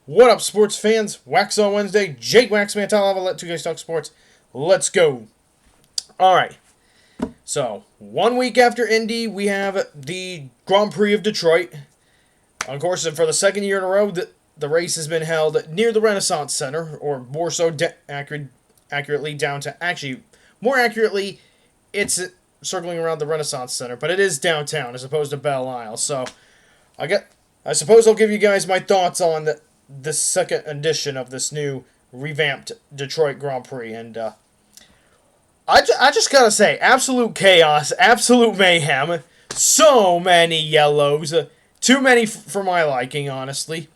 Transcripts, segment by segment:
What up, sports fans? Waxon Wednesday, Jake Waxman, I'll let two guys talk sports. Let's go. All right. So, 1 week after Indy, we have the Grand Prix of Detroit. Of course, and for the second year in a row, the race has been held near the Renaissance Center, or more so accurately downtown. Actually, more accurately, it's circling around the Renaissance Center, but it is downtown as opposed to Belle Isle. So, I suppose I'll give you guys my thoughts on the second edition of this new revamped Detroit Grand Prix. And I just gotta say, absolute chaos, absolute mayhem, so many yellows, too many for my liking, honestly.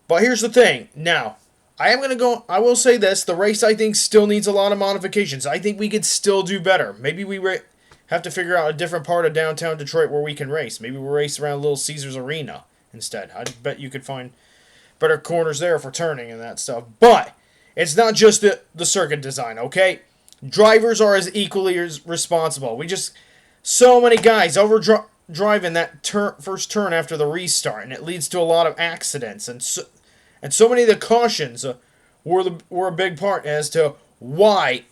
But here's the thing. Now, I will say this, the race I think still needs a lot of modifications. I think we could still do better. Maybe we have to figure out a different part of downtown Detroit where we can race. Maybe we'll race around Little Caesars Arena instead. I bet you could find better corners there for turning and that stuff. But it's not just the circuit design, okay? Drivers are as equally as responsible. So many guys driving that first turn after the restart, and it leads to a lot of accidents. And so many of the cautions were a big part as to why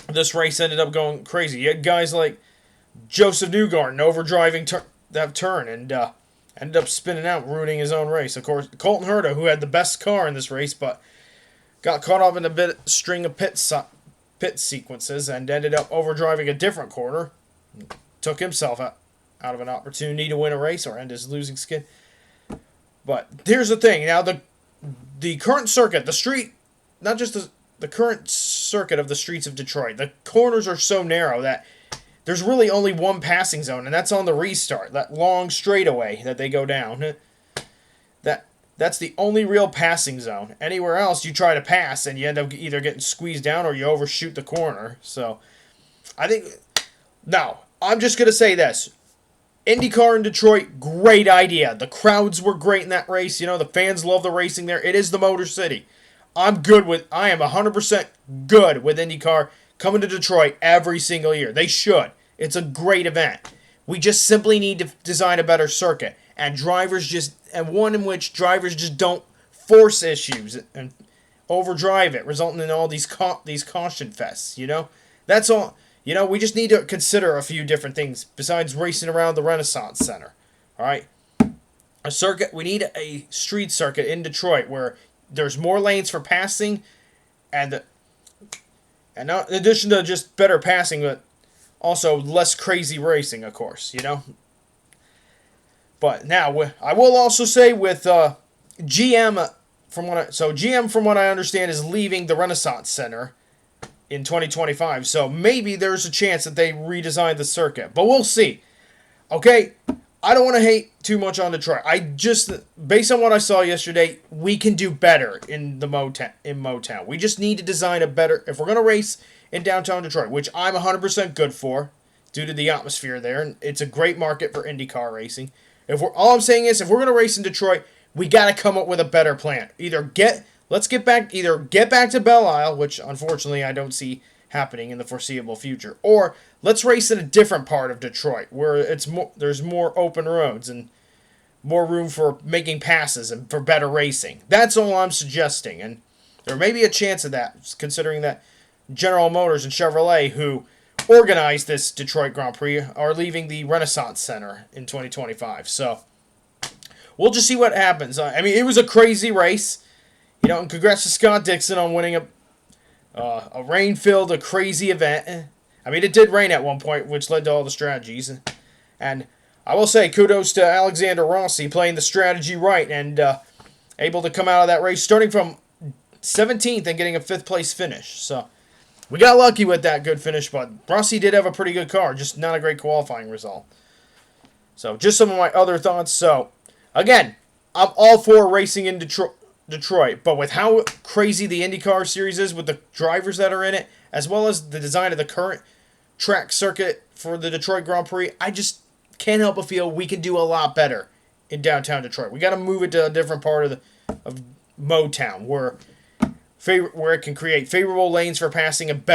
this race ended up going crazy. You had guys like Joseph Newgarden overdriving that turn and ended up spinning out, ruining his own race. Of course, Colton Herta, who had the best car in this race, but got caught up in a string of pit sequences and ended up overdriving a different corner. Took himself out of an opportunity to win a race or end his losing skid. But here's the thing. Now, the current circuit, the street, not just the current circuit of the streets of Detroit, the corners are so narrow that there's really only one passing zone, and that's on the restart, that long straightaway that they go down. That's the only real passing zone. Anywhere else, you try to pass, and you end up either getting squeezed down or you overshoot the corner. So, I think... Now, I'm just going to say this. IndyCar in Detroit, great idea. The crowds were great in that race. You know, the fans love the racing there. It is the Motor City. I am 100% good with IndyCar coming to Detroit every single year. They should. It's a great event. We just simply need to design a better circuit. And one in which drivers just don't force issues and overdrive it, resulting in all these caution fests, you know? That's all. You know, we just need to consider a few different things besides racing around the Renaissance Center. All right? We need a street circuit in Detroit where there's more lanes for passing and not in addition to just better passing, but also less crazy racing, of course, you know? But now, I will also say with GM, GM, from what I understand, is leaving the Renaissance Center in 2025. So maybe there's a chance that they redesign the circuit. But we'll see. Okay? I don't want to hate too much on Detroit. Based on what I saw yesterday, we can do better in Motown. We just need to design a better... If we're going to race in downtown Detroit, which I'm 100% good for, due to the atmosphere there, and it's a great market for IndyCar racing. All I'm saying is, if we're going to race in Detroit, we got to come up with a better plan. Either get back to Belle Isle, which unfortunately I don't see happening in the foreseeable future, or let's race in a different part of Detroit where there's more open roads and more room for making passes and for better racing. That's all I'm suggesting, and there may be a chance of that, considering that General Motors and Chevrolet, who organized this Detroit Grand Prix, are leaving the Renaissance Center in 2025. So we'll just see what happens. I mean, it was a crazy race, you know, and congrats to Scott Dixon on winning a rain-filled, crazy event. I mean, it did rain at one point, which led to all the strategies. And I will say, kudos to Alexander Rossi playing the strategy right and able to come out of that race starting from 17th and getting a 5th place finish. So we got lucky with that good finish, but Rossi did have a pretty good car, just not a great qualifying result. So just some of my other thoughts. So, again, I'm all for racing in Detroit, but with how crazy the IndyCar series is with the drivers that are in it, as well as the design of the current track circuit for the Detroit Grand Prix, I just can't help but feel we can do a lot better in downtown Detroit. We got to move it to a different part of Motown where it can create favorable lanes for passing and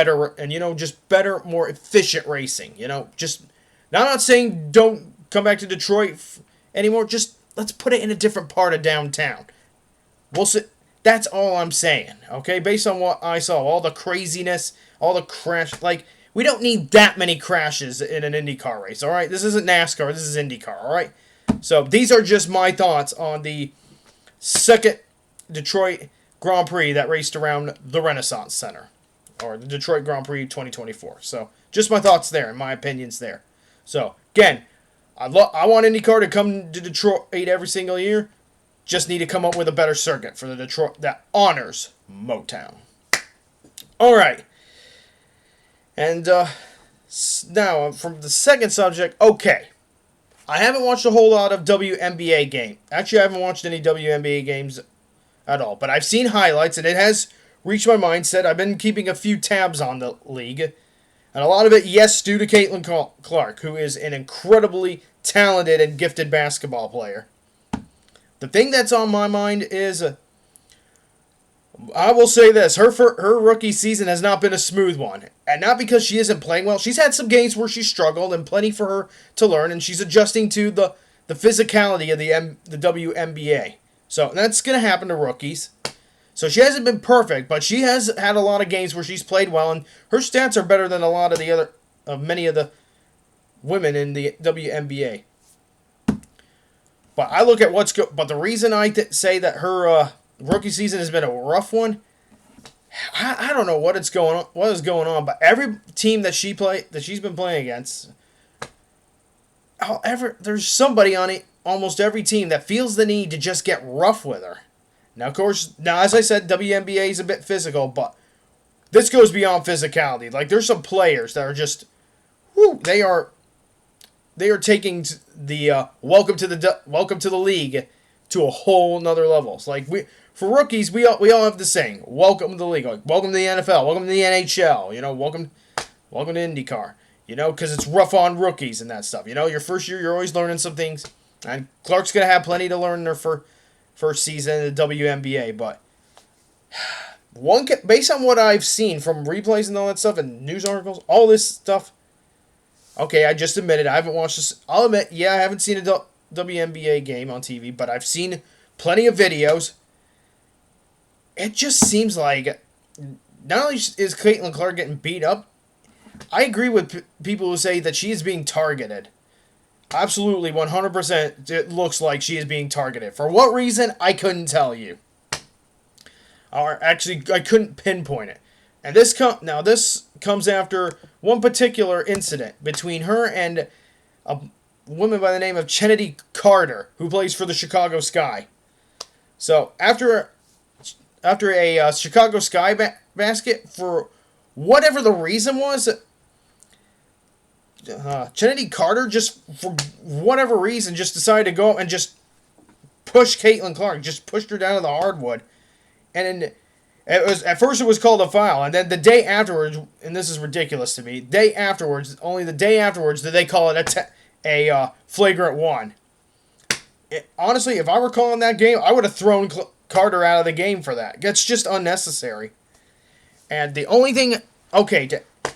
just better, more efficient racing. You know, just now I'm not saying don't come back to Detroit anymore. Just let's put it in a different part of downtown. We'll see. That's all I'm saying, okay? Based on what I saw, all the craziness, all the crash, like, we don't need that many crashes in an IndyCar race, all right? This isn't NASCAR, this is IndyCar, all right? So these are just my thoughts on the second Detroit Grand Prix that raced around the Renaissance Center, or the Detroit Grand Prix 2024. So just my thoughts there, and my opinions there. So again, I want IndyCar to come to Detroit every single year. Just need to come up with a better circuit for the Detroit that honors Motown. All right. And now, from the second subject, okay. I haven't watched a whole lot of WNBA game. Actually, I haven't watched any WNBA games at all. But I've seen highlights, and it has reached my mindset. I've been keeping a few tabs on the league. And a lot of it, yes, due to Caitlin Clark, who is an incredibly talented and gifted basketball player. The thing that's on my mind is, I will say this, her rookie season has not been a smooth one. And not because she isn't playing well. She's had some games where she struggled and plenty for her to learn. And she's adjusting to the physicality of the WNBA. So that's going to happen to rookies. So she hasn't been perfect, but she has had a lot of games where she's played well. And her stats are better than a lot of many of the women in the WNBA. But I look at but the reason I say that her rookie season has been a rough one, I don't know what is going on. But every team that she's been playing against, there's somebody on almost every team that feels the need to just get rough with her. Now, of course, as I said, WNBA is a bit physical, but this goes beyond physicality. Like, there's some players that are just, they are taking the welcome to the league to a whole nother level. It's like for rookies, we all have the saying, welcome to the league, like welcome to the NFL, welcome to the NHL, welcome to IndyCar, because it's rough on rookies and that stuff. Your first year, you're always learning some things, and Clark's gonna have plenty to learn in her first season in the WNBA. But based on what I've seen from replays and all that stuff and news articles, all this stuff. Okay, I just admitted I haven't watched this. I'll admit, I haven't seen a WNBA game on TV, but I've seen plenty of videos. It just seems like not only is Caitlin Clark getting beat up, I agree with people who say that she is being targeted. Absolutely, 100%, it looks like she is being targeted. For what reason, I couldn't tell you. Or actually, I couldn't pinpoint it. And this comes after one particular incident between her and a woman by the name of Kennedy Carter, who plays for the Chicago Sky. So after a Chicago Sky basket, for whatever the reason was, Kennedy Carter just for whatever reason just decided to go up and just push Caitlin Clark, just pushed her down to the hardwood, and at first it was called a foul, and then the day afterwards, and this is ridiculous to me, only the day afterwards did they call it a flagrant one. Honestly, if I were calling that game, I would have thrown Carter out of the game for that. That's just unnecessary. And the only thing,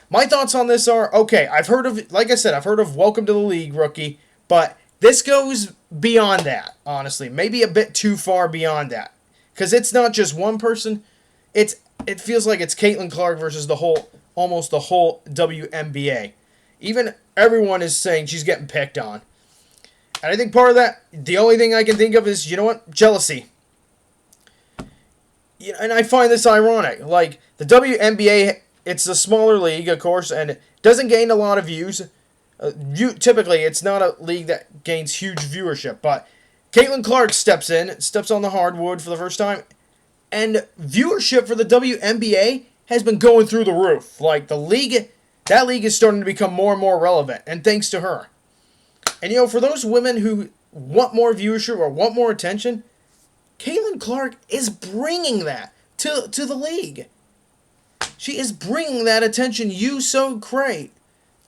my thoughts on this are, I've heard of welcome to the league, rookie, but this goes beyond that, honestly. Maybe a bit too far beyond that. Because it's not just one person. It feels like it's Caitlin Clark versus almost the whole WNBA. Even everyone is saying she's getting picked on. And I think part of that, the only thing I can think of is, jealousy. And I find this ironic. Like, the WNBA, it's a smaller league, of course, and it doesn't gain a lot of views. Typically, it's not a league that gains huge viewership, but Caitlin Clark steps on the hardwood for the first time, and viewership for the WNBA has been going through the roof. Like, that league is starting to become more and more relevant, and thanks to her. And, for those women who want more viewership or want more attention, Caitlin Clark is bringing that to the league. She is bringing that attention you so great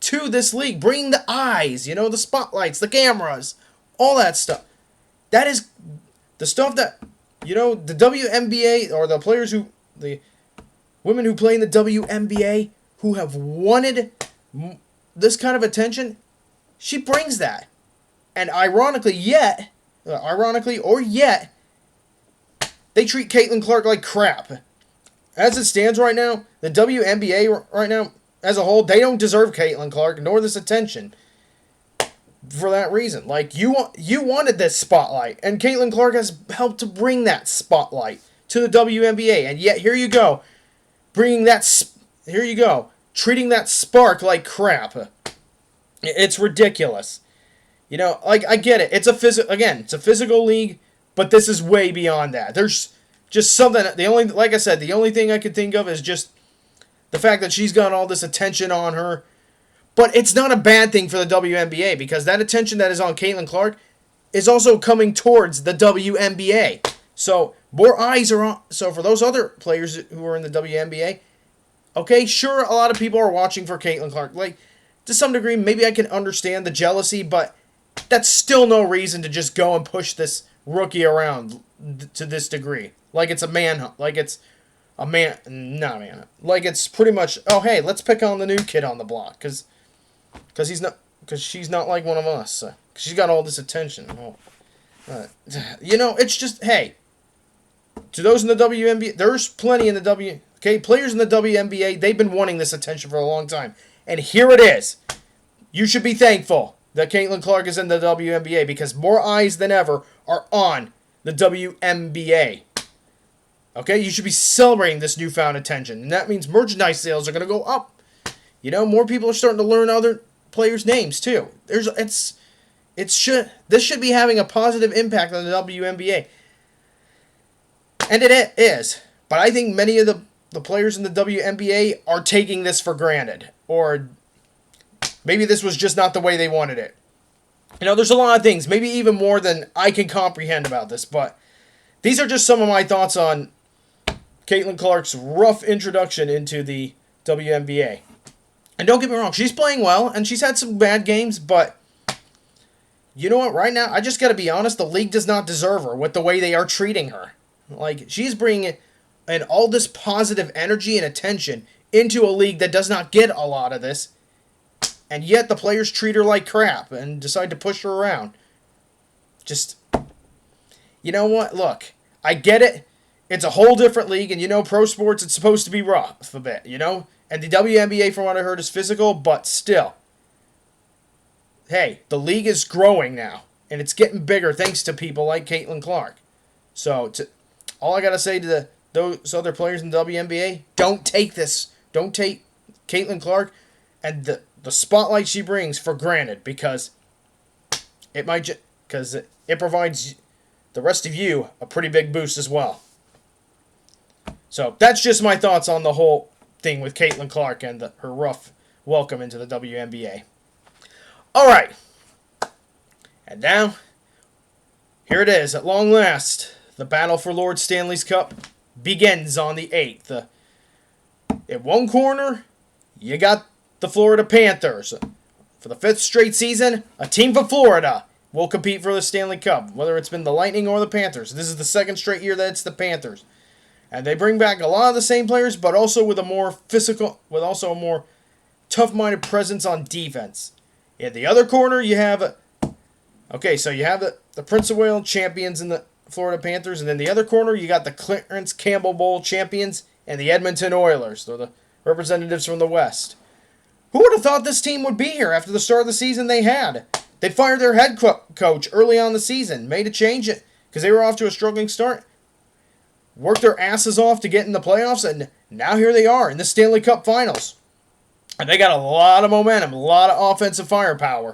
to this league, bringing the eyes, the spotlights, the cameras, all that stuff. That is the stuff that, the WNBA, or the women who play in the WNBA who have wanted this kind of attention, she brings that. And ironically, they treat Caitlin Clark like crap. As it stands right now, the WNBA right now, as a whole, they don't deserve Caitlin Clark nor this attention. For that reason, like you wanted this spotlight, and Caitlin Clark has helped to bring that spotlight to the WNBA, and yet here you go, treating that spark like crap. It's ridiculous. You know, like I get it. It's a physical league, but this is way beyond that. There's just something. Like I said, the only thing I could think of is just the fact that she's got all this attention on her. But it's not a bad thing for the WNBA, because that attention that is on Caitlin Clark is also coming towards the WNBA. So more eyes are on. So for those other players who are in the WNBA, okay, sure, a lot of people are watching for Caitlin Clark. Like, to some degree, maybe I can understand the jealousy, but that's still no reason to just go and push this rookie around to this degree. Like it's a manhunt. Like it's a man. Not a manhunt. Like it's pretty much, oh, hey, let's pick on the new kid on the block. Because she's not like one of us. Because she's got all this attention. You know, it's just, hey, to those in the WNBA, there's plenty in the players in the WNBA, they've been wanting this attention for a long time. And here it is. You should be thankful that Caitlin Clark is in the WNBA, because more eyes than ever are on the WNBA. Okay, you should be celebrating this newfound attention. And that means merchandise sales are going to go up. You know, more people are starting to learn other players' names too. This should be having a positive impact on the WNBA. And it is. But I think many of the players in the WNBA are taking this for granted. Or maybe this was just not the way they wanted it. You know, there's a lot of things, maybe even more than I can comprehend about this. But these are just some of my thoughts on Caitlin Clark's rough introduction into the WNBA. And don't get me wrong, she's playing well, and she's had some bad games, but you know what, right now, I just got to be honest, the league does not deserve her with the way they are treating her. Like, she's bringing in all this positive energy and attention into a league that does not get a lot of this, and yet the players treat her like crap and decide to push her around. Just, you know what, look, I get it, it's a whole different league, and you know, pro sports, it's supposed to be rough a bit, you know? And the WNBA, from what I heard, is physical, but still. Hey, the league is growing now, and it's getting bigger thanks to people like Caitlin Clark. So, all I got to say to those other players in the WNBA, don't take Caitlin Clark and the spotlight she brings for granted, because it provides the rest of you a pretty big boost as well. So, that's just my thoughts on the whole thing with Caitlin Clark and her rough welcome into the WNBA. All right. And now, here it is. At long last, the battle for Lord Stanley's Cup begins on the 8th. In one corner, you got the Florida Panthers. For the 5th straight season, a team from Florida will compete for the Stanley Cup, whether it's been the Lightning or the Panthers. This is the 2nd straight year that it's the Panthers. And they bring back a lot of the same players, but also with a more tough-minded presence on defense. In the other corner, you have the Prince of Wales champions in the Florida Panthers, and in the other corner, you got the Clarence Campbell Bowl champions and the Edmonton Oilers. They're the representatives from the West. Who would have thought this team would be here after the start of the season they had? They fired their head coach early on the season, made a change because they were off to a struggling start. Worked their asses off to get in the playoffs, and now here they are in the Stanley Cup Finals. And they got a lot of momentum, a lot of offensive firepower.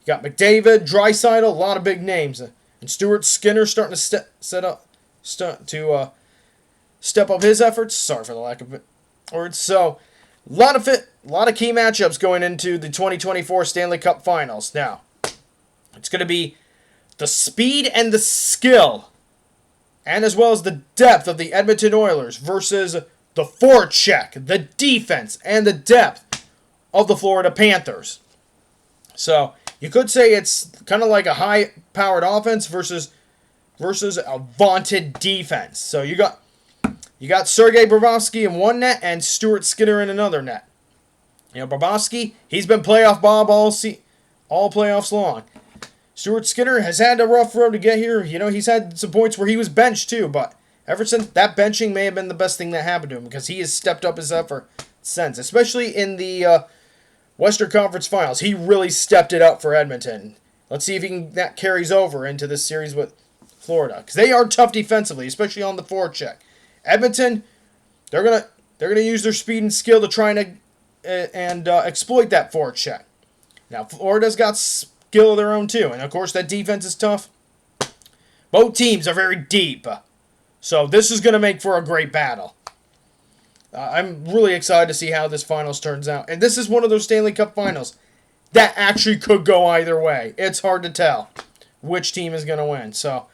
You got McDavid, Draisaitl, a lot of big names. And Stuart Skinner starting to step up his efforts. Sorry for the lack of words. So, a lot of key matchups going into the 2024 Stanley Cup Finals. Now, it's going to be the speed and the skill, and as well as the depth of the Edmonton Oilers versus the forecheck, the defense, and the depth of the Florida Panthers. So, you could say it's kind of like a high-powered offense versus a vaunted defense. So, you got Sergei Bobrovsky in one net and Stuart Skinner in another net. You know, Bobrovsky, he's been playoff Bob all playoffs long. Stuart Skinner has had a rough road to get here. You know, he's had some points where he was benched too, but since that benching may have been the best thing that happened to him because he has stepped up his effort since, especially in the Western Conference Finals. He really stepped it up for Edmonton. Let's see if that carries over into this series with Florida, because they are tough defensively, especially on the forecheck. Edmonton, they're gonna use their speed and skill to try and exploit that forecheck. Now Florida's got skill of their own too, and of course that defense is tough. Both teams are very deep, so this is gonna make for a great battle. I'm really excited to see how this finals turns out, and this is one of those Stanley Cup Finals that actually could go either way. It's hard to tell which team is gonna win, so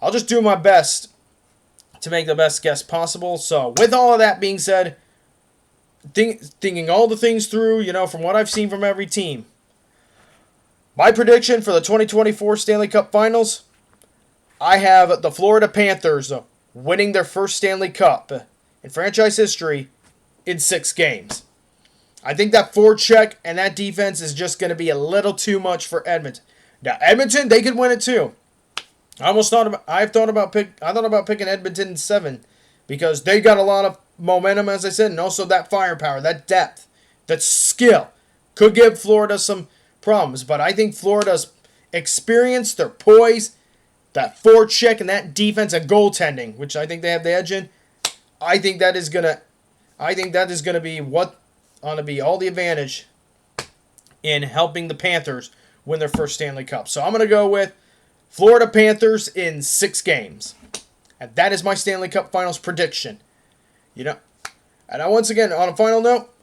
I'll just do my best to make the best guess possible. So, with all of that being said, thinking all the things through, from what I've seen from every team, my prediction for the 2024 Stanley Cup Finals, I have the Florida Panthers winning their first Stanley Cup in franchise history in 6 games. I think that forecheck and that defense is just going to be a little too much for Edmonton. Now, Edmonton, they could win it too. I thought about picking Edmonton in 7 because they got a lot of momentum, as I said, and also that firepower, that depth, that skill could give Florida some problems. But I think Florida's experience, their poise, that forecheck, and that defense and goaltending, which I think they have the edge in, I think that is gonna be all the advantage in helping the Panthers win their first Stanley Cup. So I'm gonna go with Florida Panthers in 6 games. And that is my Stanley Cup Finals prediction. And once again, on a final note,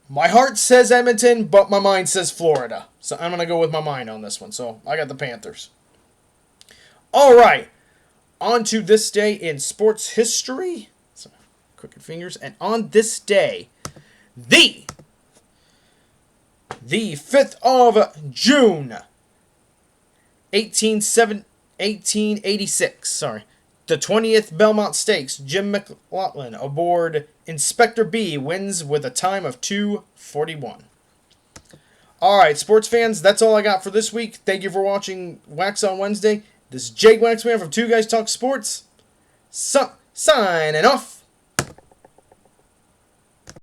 my heart says Edmonton, but my mind says Florida. So I'm going to go with my mind on this one. So I got the Panthers. All right. On to this day in sports history. So, crooked fingers. And on this day, the 5th of June, 1886, the 20th Belmont Stakes, Jim McLaughlin aboard Inspector B wins with a time of 2:41. All right, sports fans, that's all I got for this week. Thank you for watching Waxon Wednesday. This is Jake Waxman from Two Guys Talk Sports. Signing off.